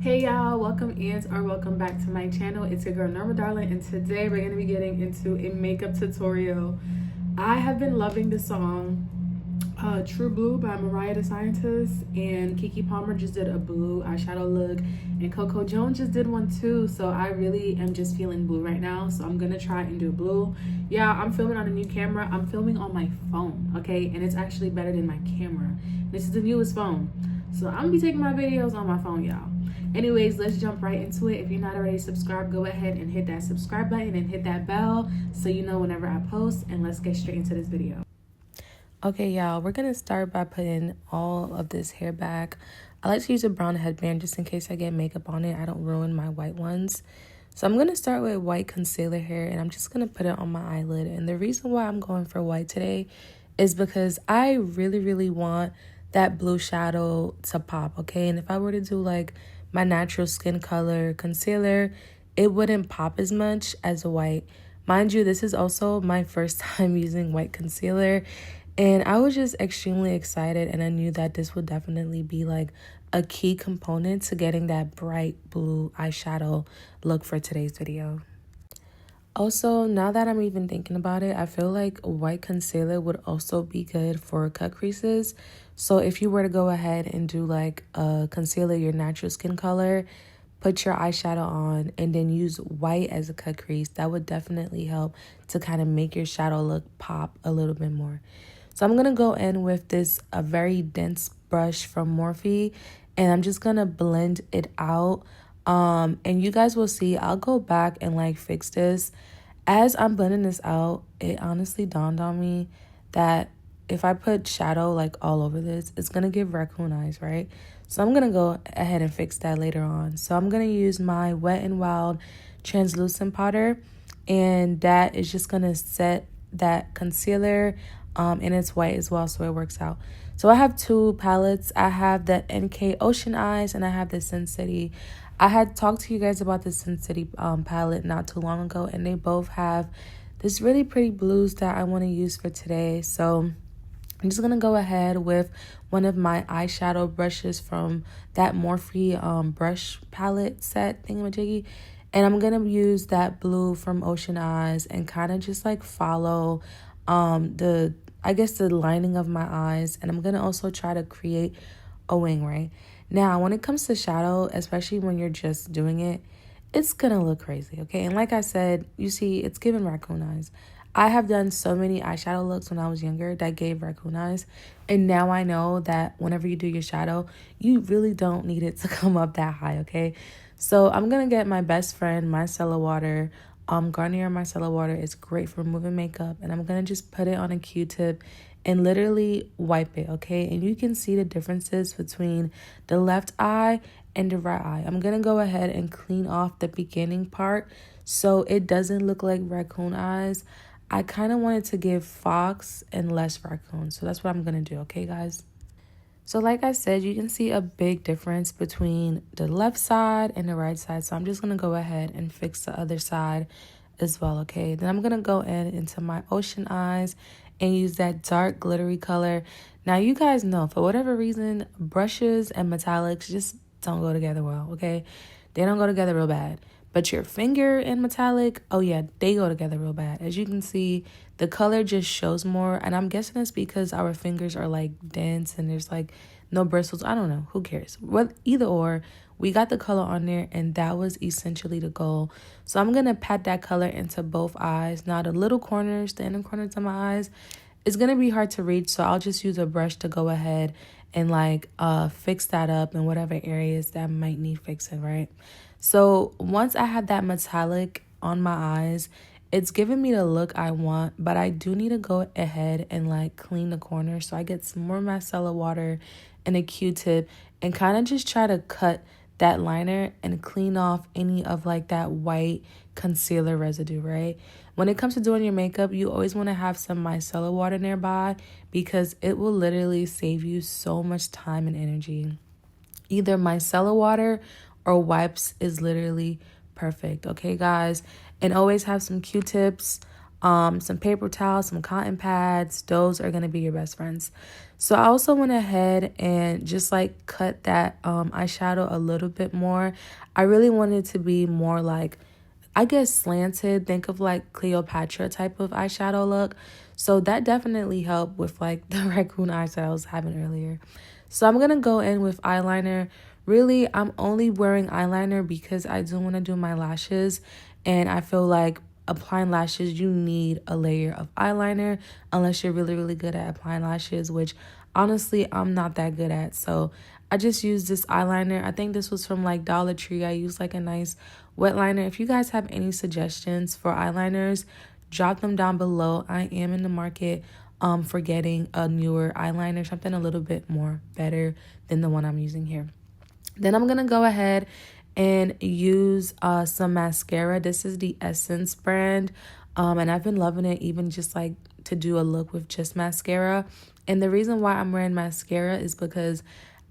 Hey y'all, welcome back to my channel. It's your girl Norma Darling, and today we're going to be getting into a makeup tutorial. I have been loving the song True Blue by Mariah the Scientist, and Keke Palmer just did a blue eyeshadow look, and Coco Jones just did one too. So I really am just feeling blue right now, so I'm gonna try and do blue. Yeah, I'm filming on a new camera. I'm filming on my phone, okay, and it's actually better than my camera. This is the newest phone, so I'm gonna be taking my videos on my phone, y'all. Anyways, let's jump right into it. If you're not already subscribed, go ahead and hit that subscribe button and hit that bell so you know whenever I post, and let's get straight into this video. Okay, y'all, we're gonna start by putting all of this hair back. I like to use a brown headband just in case I get makeup on it. I don't ruin my white ones. So I'm gonna start with white concealer hair, and I'm just gonna put it on my eyelid. And the reason why I'm going for white today is because I really want that blue shadow to pop, okay? And if I were to do like my natural skin color concealer, it wouldn't pop as much as a white. Mind you, this is also my first time using white concealer, and I was just extremely excited, and I knew that this would definitely be like a key component to getting that bright blue eyeshadow look for today's video. Also, now that I'm even thinking about it, I feel like white concealer would also be good for cut creases. So if you were to go ahead and do like a concealer, your natural skin color, put your eyeshadow on, and then use white as a cut crease, that would definitely help to kind of make your shadow look pop a little bit more. So I'm going to go in with this a very dense brush from Morphe, and I'm just going to blend it out. And you guys will see, I'll go back and like fix this. As I'm blending this out, it honestly dawned on me that if I put shadow like all over this, it's going to give raccoon eyes, right? So I'm going to go ahead and fix that later on. So I'm going to use my Wet n Wild translucent powder, and that is just going to set that concealer, and it's white as well, so it works out. So I have two palettes. I have the NK Ocean Eyes, and I have the Sin City. I had talked to you guys about the Sin City palette not too long ago, and they both have this really pretty blues that I want to use for today. So I'm just going to go ahead with one of my eyeshadow brushes from that Morphe brush palette set thingamajiggy. And I'm going to use that blue from Ocean Eyes and kind of just like follow the lining of my eyes. And I'm going to also try to create a wing, right? Now, when it comes to shadow, especially when you're just doing it, it's going to look crazy, okay? And like I said, you see, it's giving raccoon eyes. I have done so many eyeshadow looks when I was younger that gave raccoon eyes. And now I know that whenever you do your shadow, you really don't need it to come up that high, okay? So I'm going to get my best friend, micellar water. Garnier micellar water is great for removing makeup. And I'm going to just put it on a Q-tip and literally wipe it, okay? And you can see the differences between the left eye and the right eye. I'm going to go ahead and clean off the beginning part so it doesn't look like raccoon eyes. I kind of wanted to give fox and less raccoon. So that's what I'm going to do, okay, guys? So like I said, you can see a big difference between the left side and the right side. So I'm just going to go ahead and fix the other side as well, okay? Then I'm going to go into my Ocean Eyes and use that dark glittery color. Now, you guys know, for whatever reason, brushes and metallics just don't go together well, okay? They don't go together real bad. But your finger and metallic, oh yeah, they go together real bad. As you can see, the color just shows more. And I'm guessing it's because our fingers are like dense and there's like no bristles. I don't know. Who cares? What, either or, we got the color on there, and that was essentially the goal. So I'm going to pat that color into both eyes. Now the little corners, the inner corners of my eyes, it's going to be hard to reach. So I'll just use a brush to go ahead and like fix that up in whatever areas that might need fixing, right? So once I have that metallic on my eyes, it's giving me the look I want, but I do need to go ahead and like clean the corners. So I get some more micellar water and a Q-tip and kind of just try to cut that liner and clean off any of like that white concealer residue, right? When it comes to doing your makeup, you always want to have some micellar water nearby because it will literally save you so much time and energy. Either micellar water or wipes is literally perfect, okay, guys? And always have some Q-tips, some paper towels, some cotton pads. Those are going to be your best friends. So I also went ahead and just like cut that eyeshadow a little bit more. I really wanted to be more like, I guess, slanted. Think of like Cleopatra type of eyeshadow look. So that definitely helped with like the raccoon eyes that I was having earlier. So I'm going to go in with eyeliner. Really, I'm only wearing eyeliner because I do want to do my lashes. And I feel like applying lashes, you need a layer of eyeliner unless you're really, really good at applying lashes, which honestly, I'm not that good at. So I just used this eyeliner. I think this was from like Dollar Tree. I used like a nice wet liner. If you guys have any suggestions for eyeliners, drop them down below. I am in the market for getting a newer eyeliner, something a little bit more better than the one I'm using here. Then I'm gonna go ahead and use some mascara. This is the Essence brand, and I've been loving it, even just like to do a look with just mascara. And the reason why I'm wearing mascara is because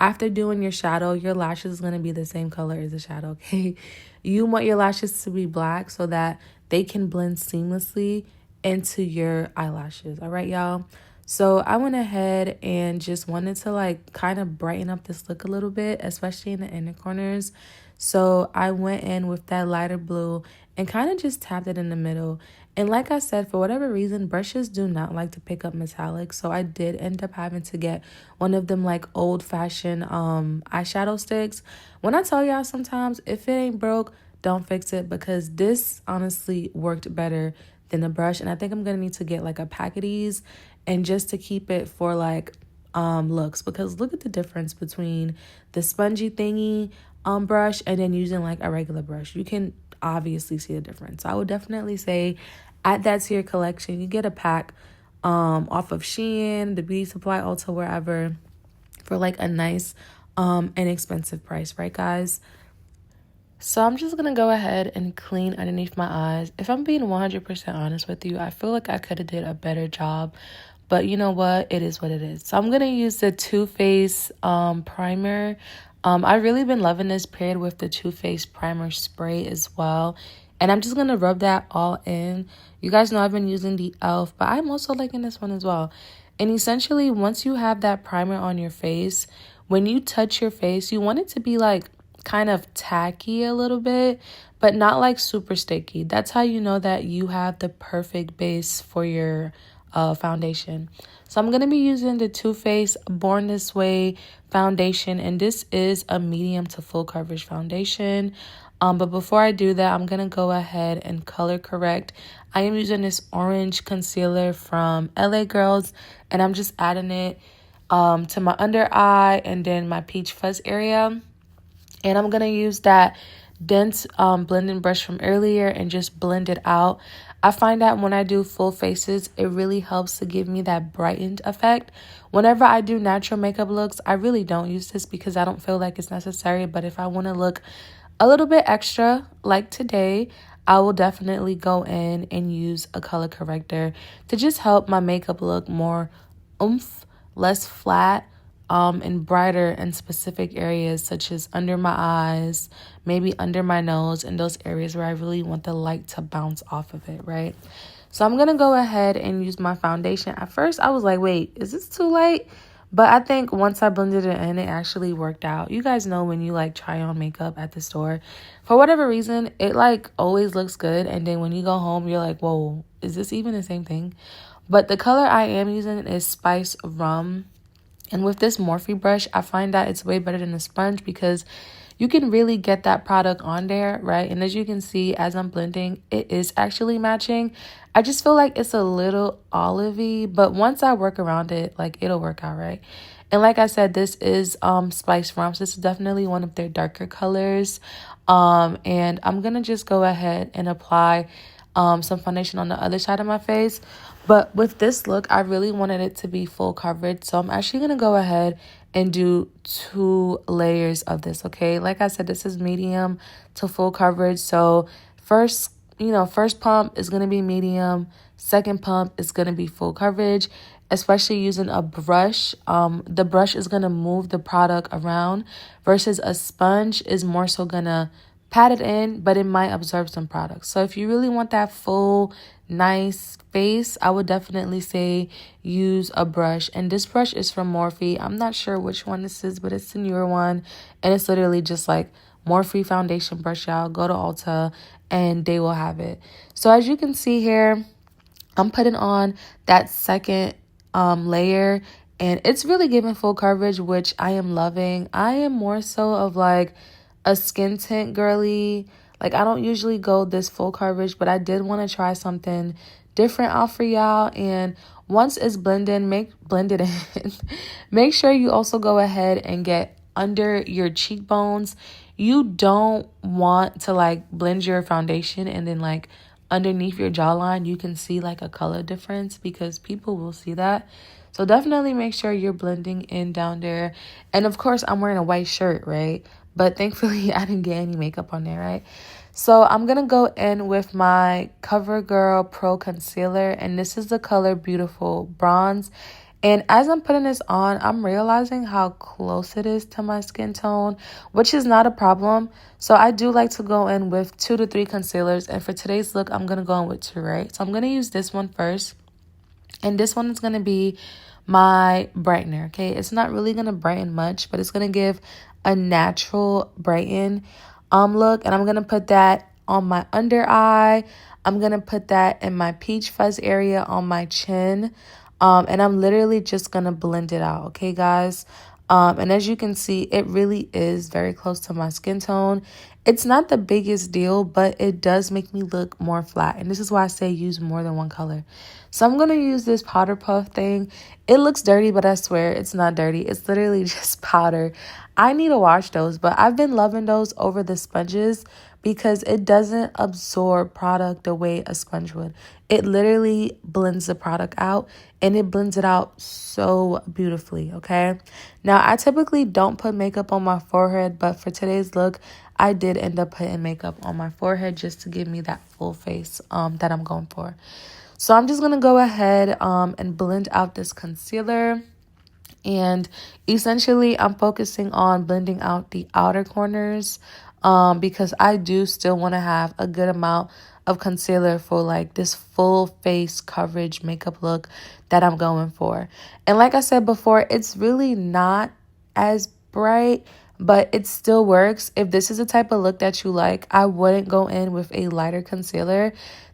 after doing your shadow, your lashes is going to be the same color as the shadow, okay? You want your lashes to be black so that they can blend seamlessly into your eyelashes, all right, y'all? So I went ahead and just wanted to like kind of brighten up this look a little bit, especially in the inner corners. So I went in with that lighter blue and kind of just tapped it in the middle. And like I said, for whatever reason, brushes do not like to pick up metallic. So I did end up having to get one of them like old-fashioned eyeshadow sticks. When I tell y'all sometimes, if it ain't broke, don't fix it, because this honestly worked better than the brush. And I think I'm going to need to get like a pack of these, and just to keep it for like looks, because look at the difference between the spongy thingy brush and then using like a regular brush. You can obviously see the difference. So I would definitely say add that to your collection. You get a pack off of Shein, the Beauty Supply, Ulta, wherever, for like a nice inexpensive price, right guys? So I'm just going to go ahead and clean underneath my eyes. If I'm being 100% honest with you, I feel like I could have did a better job. But you know what? It is what it is. So I'm going to use the Too Faced primer. I've really been loving this paired with the Too Faced primer spray as well. And I'm just going to rub that all in. You guys know I've been using the e.l.f., but I'm also liking this one as well. And essentially, once you have that primer on your face, when you touch your face, you want it to be like kind of tacky a little bit, but not like super sticky. That's how you know that you have the perfect base for your foundation. So I'm going to be using the Too Faced Born This Way foundation, and this is a medium to full coverage foundation. But before I do that, I'm going to go ahead and color correct. I am using this orange concealer from LA Girls, and I'm just adding it to my under eye and then my peach fuzz area. And I'm going to use that dense blending brush from earlier and just blend it out. I find that when I do full faces, it really helps to give me that brightened effect. Whenever I do natural makeup looks, I really don't use this because I don't feel like it's necessary. But if I want to look a little bit extra, like today, I will definitely go in and use a color corrector to just help my makeup look more oomph, less flat, and brighter in specific areas such as under my eyes, maybe under my nose, and those areas where I really want the light to bounce off of it, right? So I'm going to go ahead and use my foundation. At first, I was like, wait, is this too light? But I think once I blended it in, it actually worked out. You guys know when you like try on makeup at the store, for whatever reason, it like always looks good. And then when you go home, you're like, whoa, is this even the same thing? But the color I am using is Spice Rum. And with this Morphe brush, I find that it's way better than a sponge because you can really get that product on there, right? And as you can see, as I'm blending, it is actually matching. I just feel like it's a little olivey, but once I work around it, like it'll work out, right? And like I said, this is Spice Rum. So this is definitely one of their darker colors. And I'm going to just go ahead and apply some foundation on the other side of my face. But with this look, I really wanted it to be full coverage. So I'm actually going to go ahead and do 2 layers of this, okay? Like I said, this is medium to full coverage. So first pump is going to be medium. Second pump is going to be full coverage, especially using a brush. The brush is going to move the product around versus a sponge is more so going to pat it in, but it might absorb some products. So if you really want that full, nice face, I would definitely say use a brush. And this brush is from Morphe. I'm not sure which one this is, but it's the newer one. And it's literally just like Morphe foundation brush, y'all. Go to Ulta and they will have it. So as you can see here, I'm putting on that second layer, and it's really giving full coverage, which I am loving. I am more so of like a skin tint girly. Like, I don't usually go this full coverage, but I did want to try something different out for y'all. And once it's blended in, make sure you also go ahead and get under your cheekbones. You don't want to like blend your foundation and then like underneath your jawline you can see like a color difference, because people will see that. So definitely make sure you're blending in down there. And of course, I'm wearing a white shirt, right? But thankfully I didn't get any makeup on there, right? So I'm gonna go in with my CoverGirl Pro Concealer, and this is the color Beautiful Bronze. And as I'm putting this on, I'm realizing how close it is to my skin tone, which is not a problem. So I do like to go in with 2 to 3 concealers. And for today's look, I'm going to go in with 2, right? So I'm going to use this one first. And this one is going to be my brightener, okay? It's not really going to brighten much, but it's going to give a natural brighten look. And I'm going to put that on my under eye. I'm going to put that in my peach fuzz area on my chin. And I'm literally just going to blend it out, okay, guys? And as you can see, it really is very close to my skin tone. It's not the biggest deal, but it does make me look more flat. And this is why I say use more than one color. So I'm going to use this powder puff thing. It looks dirty, but I swear it's not dirty. It's literally just powder. I need to wash those, but I've been loving those over the sponges because it doesn't absorb product the way a sponge would. It literally blends the product out, and it blends it out so beautifully, okay? Now, I typically don't put makeup on my forehead, but for today's look, I did end up putting makeup on my forehead just to give me that full face that I'm going for. So I'm just going to go ahead and blend out this concealer. And essentially, I'm focusing on blending out the outer corners because I do still want to have a good amount of concealer for like this full face coverage makeup look that I'm going for. And like I said before, it's really not as bright, but it still works. If this is the type of look that you like, I wouldn't go in with a lighter concealer.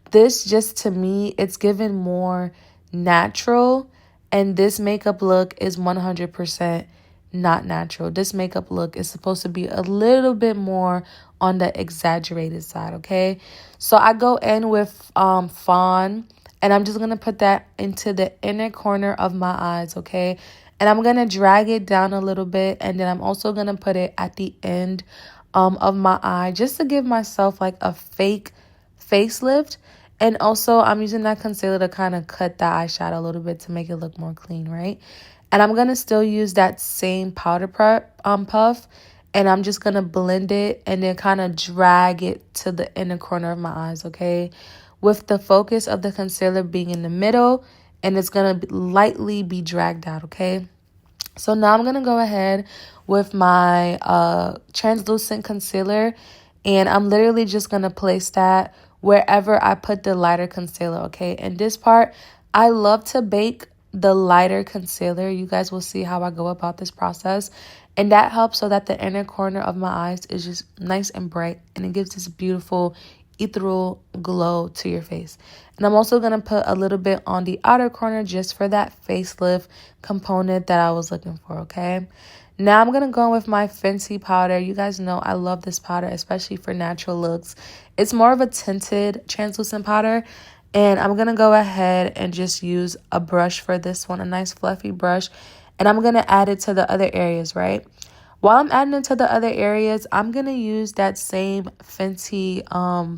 This just, to me, it's given more natural. And this makeup look is 100% not natural. This makeup look is supposed to be a little bit more on the exaggerated side, okay? So I go in with Fawn, and I'm just going to put that into the inner corner of my eyes, okay? And I'm going to drag it down a little bit, and then I'm also going to put it at the end of my eye just to give myself like a fake facelift. And also, I'm using that concealer to kind of cut the eyeshadow a little bit to make it look more clean, right? And I'm going to still use that same powder puff. And I'm just going to blend it and then kind of drag it to the inner corner of my eyes, okay? With the focus of the concealer being in the middle. And it's going to lightly be dragged out, okay? So now I'm going to go ahead with my translucent concealer. And I'm literally just going to place that wherever I put the lighter concealer, okay? And this part, I love to bake the lighter concealer. You guys will see how I go about this process. And that helps so that the inner corner of my eyes is just nice and bright. And it gives this beautiful ethereal glow to your face. And I'm also going to put a little bit on the outer corner just for that facelift component that I was looking for, okay? Now I'm going to go in with my Fenty powder. You guys know I love this powder, especially for natural looks. It's more of a tinted translucent powder. And I'm going to go ahead and just use a brush for this one, a nice fluffy brush. And I'm going to add it to the other areas, right? While I'm adding it to the other areas, I'm going to use that same Fenty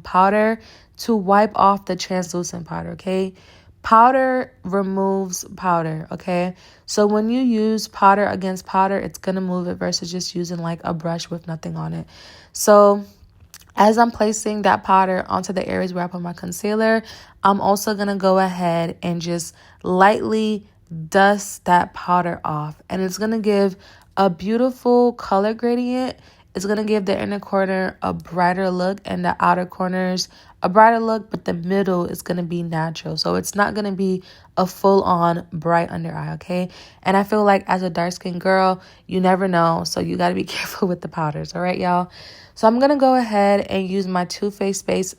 powder to wipe off the translucent powder, okay? Powder removes powder, okay? So when you use powder against powder, it's going to move it versus just using like a brush with nothing on it. So as I'm placing that powder onto the areas where I put my concealer, I'm also going to go ahead and just lightly dust that powder off. And it's going to give a beautiful color gradient. It's going to give the inner corner a brighter look and the outer corners a brighter look, but the middle is going to be natural. So it's not going to be a full-on bright under eye, okay? And I feel like as a dark-skinned girl, you never know. So you got to be careful with the powders, all right, y'all? So I'm going to go ahead and use my Too Faced Base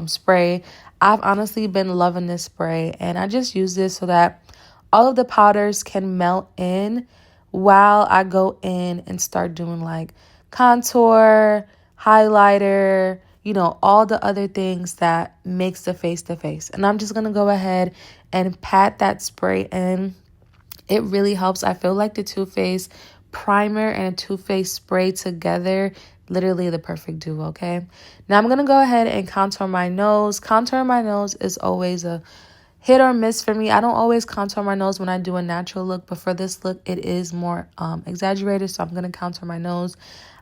spray. I've honestly been loving this spray, and I just use this so that all of the powders can melt in while I go in and start doing like contour, highlighter, you know, all the other things that makes the face to face. And I'm just going to go ahead and pat that spray in. It really helps. I feel like the Too Faced primer and a Too Faced spray together, literally the perfect duo, okay? Now I'm going to go ahead and contour my nose. Contouring my nose is always a hit or miss for me. I don't always contour my nose when I do a natural look, but for this look, it is more exaggerated, so I'm going to contour my nose.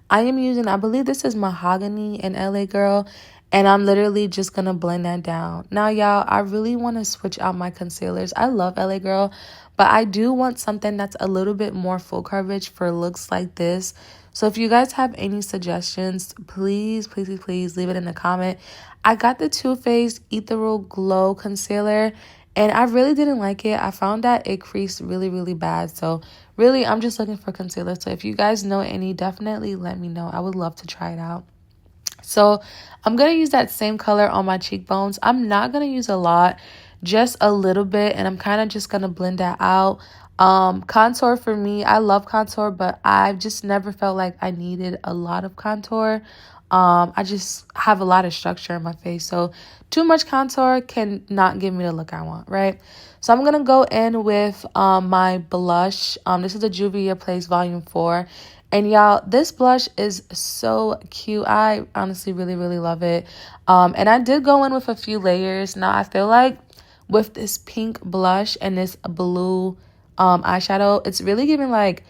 I am using, I believe this is Mahogany in LA Girl, and I'm literally just going to blend that down. Now, y'all, I really want to switch out my concealers. I love LA Girl, but I do want something that's a little bit more full coverage for looks like this. So if you guys have any suggestions, please, please, please, please leave it in the comment. I got the Too Faced Ethereal Glow Concealer, and I really didn't like it. I found that it creased really, really bad. So really, I'm just looking for concealer. So if you guys know any, definitely let me know. I would love to try it out. So I'm going to use that same color on my cheekbones. I'm not going to use a lot, just a little bit. And I'm kind of just going to blend that out. Contour for me, I love contour, but I've just never felt like I needed a lot of contour. I just have a lot of structure in my face, so too much contour can not give me the look I want, right? So I'm gonna go in with my blush. This is the Juvia's Place Volume 4, and y'all, this blush is so cute. I honestly really, really love it. And I did go in with a few layers. Now I feel like with this pink blush and this blue eyeshadow, it's really giving like,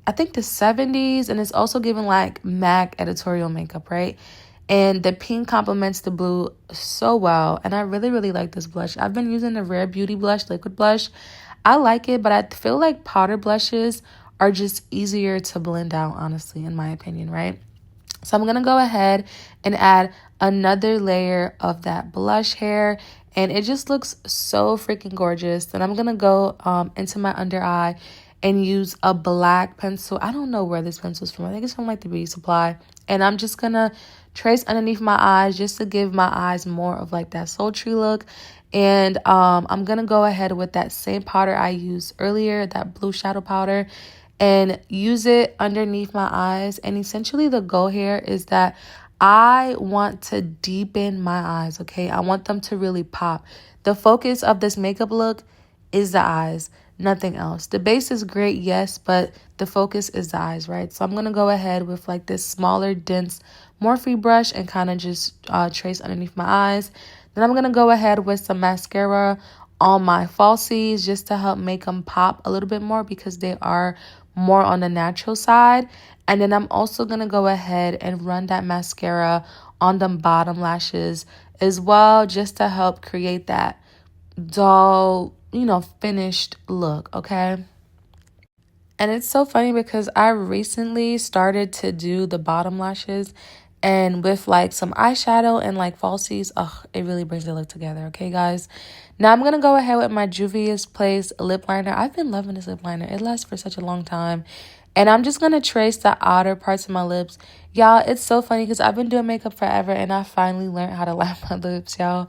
I think the 70s, and it's also giving like MAC editorial makeup, right? And the pink complements the blue so well, and I really, really like this blush. I've been using the Rare Beauty blush, liquid blush. I like it, but I feel like powder blushes are just easier to blend out, honestly, in my opinion, right? So I'm going to go ahead and add another layer of that blush hair, and it just looks so freaking gorgeous. And I'm going to go into my under eye and use a black pencil. I don't know where this pencil's from. I think it's from like the beauty supply. And I'm just going to trace underneath my eyes just to give my eyes more of like that sultry look. And I'm going to go ahead with that same powder I used earlier, that blue shadow powder, and use it underneath my eyes. And essentially the goal here is that I want to deepen my eyes, okay? I want them to really pop. The focus of this makeup look is the eyes, nothing else. The base is great, yes, but the focus is the eyes, right? So I'm going to go ahead with like this smaller, dense Morphe brush and kind of just trace underneath my eyes. Then I'm going to go ahead with some mascara on my falsies just to help make them pop a little bit more because they are more on the natural side. And then I'm also going to go ahead and run that mascara on the bottom lashes as well, just to help create that dull, you know, finished look, okay? And it's so funny because I recently started to do the bottom lashes, and with like some eyeshadow and like falsies, it really brings the look together, okay, guys? Now I'm going to go ahead with my Juvia's Place lip liner. I've been loving this lip liner. It lasts for such a long time. And I'm just going to trace the outer parts of my lips. Y'all, it's so funny because I've been doing makeup forever and I finally learned how to line my lips, y'all.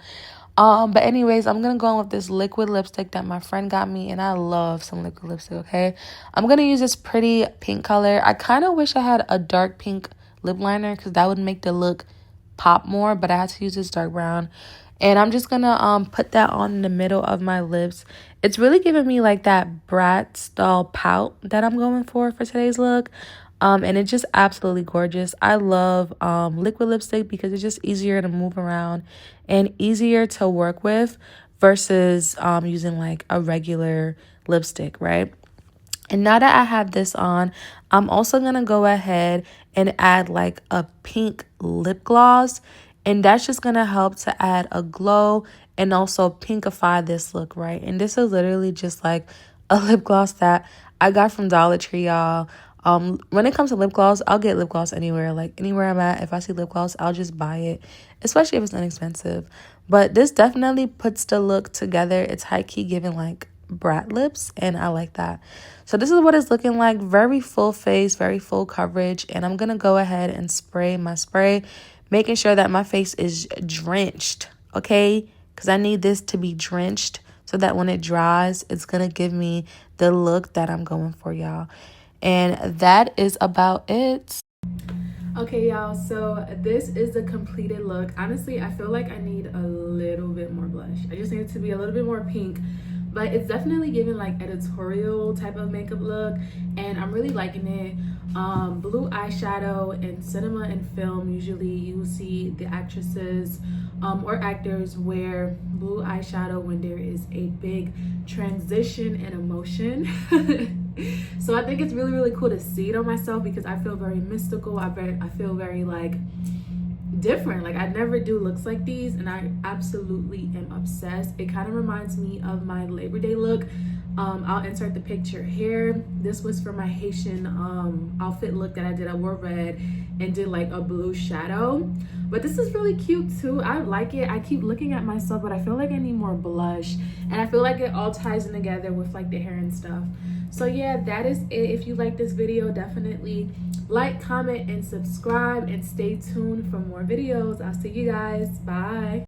But anyways, I'm going to go in with this liquid lipstick that my friend got me, and I love some liquid lipstick, okay? I'm going to use this pretty pink color. I kind of wish I had a dark pink lip liner because that would make the look pop more, but I had to use this dark brown. And I'm just going to put that on in the middle of my lips. It's really giving me like that brat style pout that I'm going for today's look. And it's just absolutely gorgeous. I love liquid lipstick because it's just easier to move around and easier to work with versus using like a regular lipstick, right? And now that I have this on, I'm also going to go ahead and add like a pink lip gloss. And that's just going to help to add a glow and also pinkify this look, right? And this is literally just like a lip gloss that I got from Dollar Tree, y'all. When it comes to lip gloss, I'll get lip gloss anywhere. Like anywhere I'm at, if I see lip gloss, I'll just buy it, especially if it's inexpensive. But this definitely puts the look together. It's high-key giving like brat lips, and I like that. So this is what it's looking like. Very full face, very full coverage. And I'm gonna go ahead and spray my spray, making sure that my face is drenched, okay? Because I need this to be drenched so that when it dries, it's gonna give me the look that I'm going for, y'all. And that is about it. Okay, y'all, so this is the completed look. Honestly, I feel like I need a little bit more blush. I just need it to be a little bit more pink, but it's definitely giving like editorial type of makeup look, and I'm really liking it. Blue eyeshadow in cinema and film, usually you see the actresses or actors wear blue eyeshadow when there is a big transition in emotion. So I think it's really, really cool to see it on myself because I feel very mystical. I feel very like different. Like I never do looks like these, and I absolutely am obsessed. It kind of reminds me of my Labor Day look. I'll insert the picture here. This was for my Haitian outfit look that I did. I wore red and did like a blue shadow, but this is really cute too. I like it. I keep looking at myself, but I feel like I need more blush, and I feel like it all ties in together with like the hair and stuff. So yeah, that is it. If you like this video, definitely like, comment, and subscribe, and stay tuned for more videos. I'll see you guys. Bye.